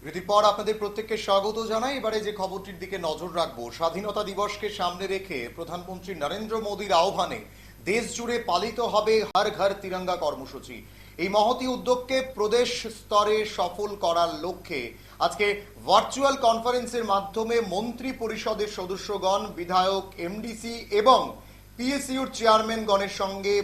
বিরতির পর আপনাদের প্রত্যেককে স্বাগত জানাই। এবারে যে খবরটির দিকে নজর রাখবো, স্বাধীনতা দিবসকে সামনে রেখে প্রধানমন্ত্রী নরেন্দ্র মোদীর আহ্বানে দেশ জুড়ে পালিত হবে হর ঘর তিরঙ্গা কর্মসূচি। এই মহতী উদ্যোগকে প্রদেশ স্তরে সফল করার লক্ষ্যে আজকে ভার্চুয়াল কনফারেন্সের মাধ্যমে মন্ত্রী পরিষদের সদস্যগণ, বিধায়ক, এমডিসি এবং পিএসইউর চেয়ারম্যানগণের সঙ্গে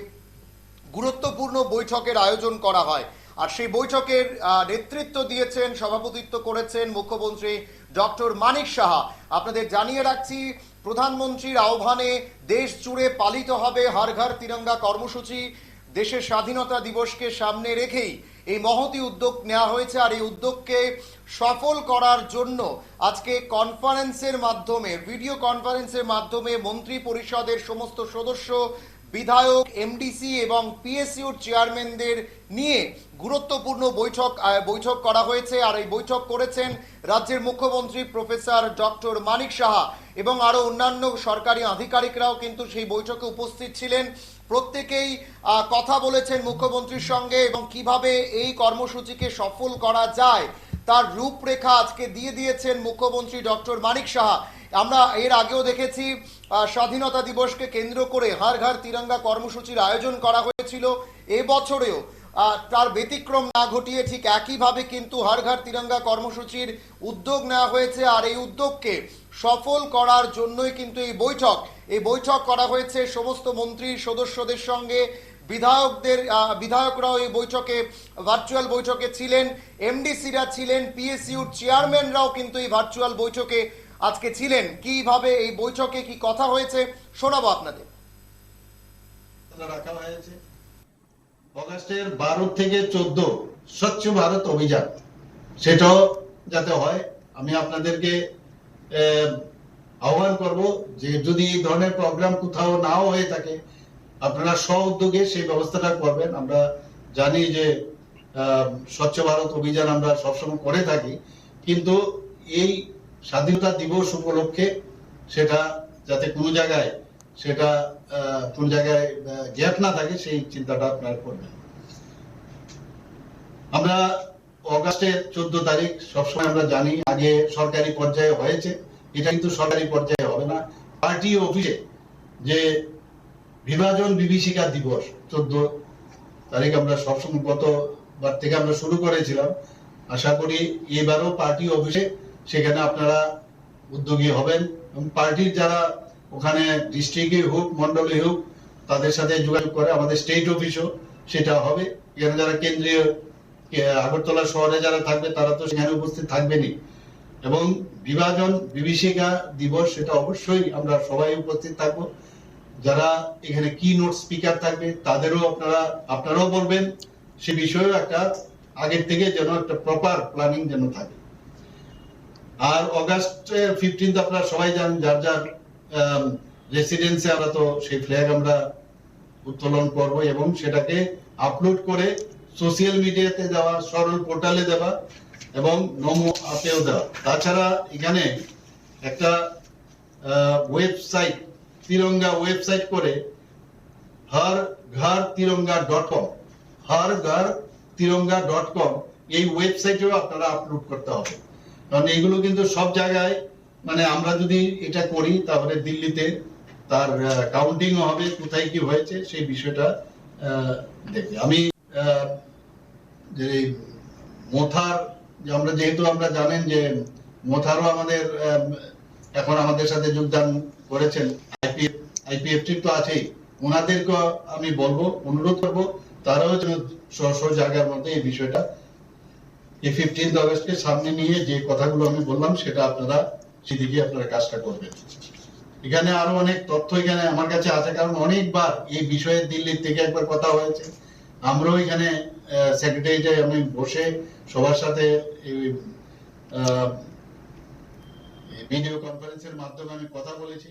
গুরুত্বপূর্ণ বৈঠকের আয়োজন করা হয়। আর সেই বৈঠকের নেতৃত্ব দিয়েছেন, সভাপতিত্ব করেছেন মুখ্যমন্ত্রী ডক্টর মানিক সাহা। আপনাদের জানিয়ে রাখছি, প্রধানমন্ত্রীর আহ্বানে দেশ জুড়ে পালিত হবে হর ঘর তিরঙ্গা কর্মসূচি। দেশের স্বাধীনতা দিবসকে সামনে রেখেই এই মহতী উদ্যোগ নেওয়া হয়েছে। আর এই উদ্যোগকে সফল করার জন্য আজকে কনফারেন্সের মাধ্যমে, ভিডিও কনফারেন্সের মাধ্যমে মন্ত্রী পরিষদের সমস্ত সদস্য, বিধায়ক, এমডিসি এবং পিএসইউর চেয়ারম্যানদের নিয়ে গুরুত্বপূর্ণ বৈঠক করা হয়েছে। আর এই বৈঠক করেছেন রাজ্যের মুখ্যমন্ত্রী প্রফেসর ডক্টর মানিক সাহা এবং আরো অন্যান্য সরকারি আধিকারিকরাও কিন্তু সেই বৈঠকে উপস্থিত ছিলেন। প্রত্যেকেই কথা বলেছেন মুখ্যমন্ত্রীর সঙ্গে এবং কিভাবে এই কর্মসূচিকে সফল করা যায় তার রূপরেখা আজকে দিয়ে দিয়েছেন মুখ্যমন্ত্রী ডক্টর মানিক সাহা। আমরা এর আগেও দেখেছি স্বাধীনতা দিবসকে কেন্দ্র করে হর ঘর তিরঙ্গা কর্মসূচির আয়োজন করা হয়েছিল। এবছরেও তার ব্যতিক্রম না ঘটিয়ে ঠিক একইভাবে কিন্তু হর ঘর তিরঙ্গা কর্মসূচির উদ্যোগ নেওয়া হয়েছে। আর এই উদ্যোগকে সফল করার জন্যই কিন্তু এই বৈঠক করা হয়েছে সমস্ত মন্ত্রী সদস্যদের সঙ্গে। বিধায়করাও এই বৈঠকে, ভার্চুয়াল বৈঠকে ছিলেন, এমডিসিরা ছিলেন, পিএসইউর চেয়ারম্যানরাও কিন্তু এই ভার্চুয়াল বৈঠকে আজকে ছিলেন। কিভাবে এই বৈঠকে কি কথা হয়েছে শোনাবো আপনাদের। রাখা হয়েছে অগাস্টের 12 থেকে 14 স্বচ্ছ ভারত অভিযান, সেটাও যাতে হয়। আমি আপনাদেরকে আহ্বান করব যে যদি এই ধরনের প্রোগ্রাম কোথাও নাও হয়ে থাকে, আপনারা স্ব উদ্যোগে সেই ব্যবস্থাটা করবেন। আমরা জানি যে স্বচ্ছ ভারত অভিযান আমরা সবসময় করে থাকি, কিন্তু এই স্বাধীনতা দিবস উপলক্ষে সেটা যাতে কোনো জায়গায় গ্যাপ না থাকে, সেই চিন্তাটা আপনারা করবেন। আমরা অগাস্টের 14 তারিখ সবসময় আমরা জানি আগে সরকারি পর্যায়ে হয়েছে, এটা কিন্তু সরকারি পর্যায়ে হবে না। পার্টি অফিসে যে বিভাজন বিভীষিকা দিবস 14 তারিখ আমরা সবসময় গতবার থেকে আমরা শুরু করেছিলাম, আশা করি এবারও পার্টি অফিসে সেখানে আপনারা উদ্যোগী হবেন এবং পার্টির যারা ওখানে ডিস্ট্রিক্টে হোক, মন্ডলে হোক, তাদের সাথে যোগাযোগ করে আমাদের স্টেট অফিসও সেটা হবে। এখানে যারা কেন্দ্রীয় আগরতলা শহরে যারা থাকবে তারা তো সেখানে উপস্থিত থাকবেনই, এবং বিভাজন বিভীষিকা দিবস সেটা অবশ্যই আমরা সবাই উপস্থিত থাকবো। যারা এখানে কি নোট স্পিকার থাকবে তাদেরও আপনারাও বলবেন, সে বিষয়েও একটা আগের থেকে যেন একটা প্রপার প্ল্যানিং যেন থাকে। আর অগাস্টের 15 আপনারা সবাই জানেন, যার যার রেসিডেন্সে আমরা তো সেই ফ্ল্যাগ আমরা উত্তোলন করব এবং সেটাকে আপলোড করে সোশ্যাল মিডিয়াতে দেওয়া, সরল পোর্টালে দেওয়া এবং নমো অ্যাপেও দেওয়া। তাছাড়া এখানে একটা ওয়েবসাইট, তিরঙ্গা ওয়েবসাইট করে harghar-tiranga.com, harghar-tiranga.com এই ওয়েবসাইটেও আপনারা আপলোড করতে হবে। কারণ এইগুলো কিন্তু সব জায়গায়, মানে আমরা যদি এটা করি তাহলে দিল্লিতে তার কাউন্টিংও হবে, কোথায় কি হয়েছে সেই বিষয়টা দেখবে। আমি যে মোথার, যেহেতু আমরা জানেন যে মোথারও আমাদের এখন আমাদের সাথে যোগদান করেছেন, আইপিএফটি তো আছেই, ওনাদেরকে আমি বলবো, অনুরোধ করবো তারাও যেন স্ব জায়গার মধ্যে এই বিষয়টা এই 15 আগস্টকে সামনে নিয়ে যে কথাগুলো আমি বললাম সেটা আপনারা সেদিকে আপনারা কাজটা করবেন। এখানে আরো অনেক তথ্য এখানে আমার কাছে আছে, কারণ অনেকবার এই বিষয়ে দিল্লির থেকে একবার কথা হয়েছে। আমরাও এখানে সেক্রেটারিতে আমি বসে সবার সাথে ভিডিও কনফারেন্সের মাধ্যমে আমি কথা বলেছি।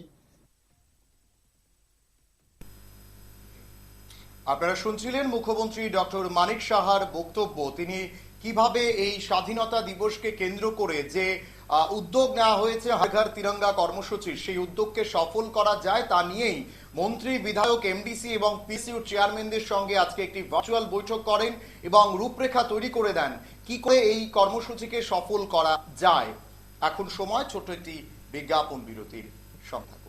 আপনারা শুনছিলেন মুখ্যমন্ত্রী ডক্টর মানিক সাহার বক্তব্য। তিনি কিভাবে এই স্বাধীনতা দিবসকে কেন্দ্র করে যে উদ্যোগ নেওয়া হয়েছে হর ঘর তিরঙ্গা কর্মসূচি, সেই উদ্যোগকে সফল করা যায় তা নিয়েই মন্ত্রী, বিধায়ক, এমডিসি এবং পিসিইউ চেয়ারম্যানদের সঙ্গে আজকে একটি ভার্চুয়াল বৈঠক করেন এবং রূপরেখা তৈরি করে দেন কি করে এই কর্মসূচিকে সফল করা যায়। এখন সময় ছোট্ট একটি বিজ্ঞাপন বিরতির। সঙ্গে থাকুন।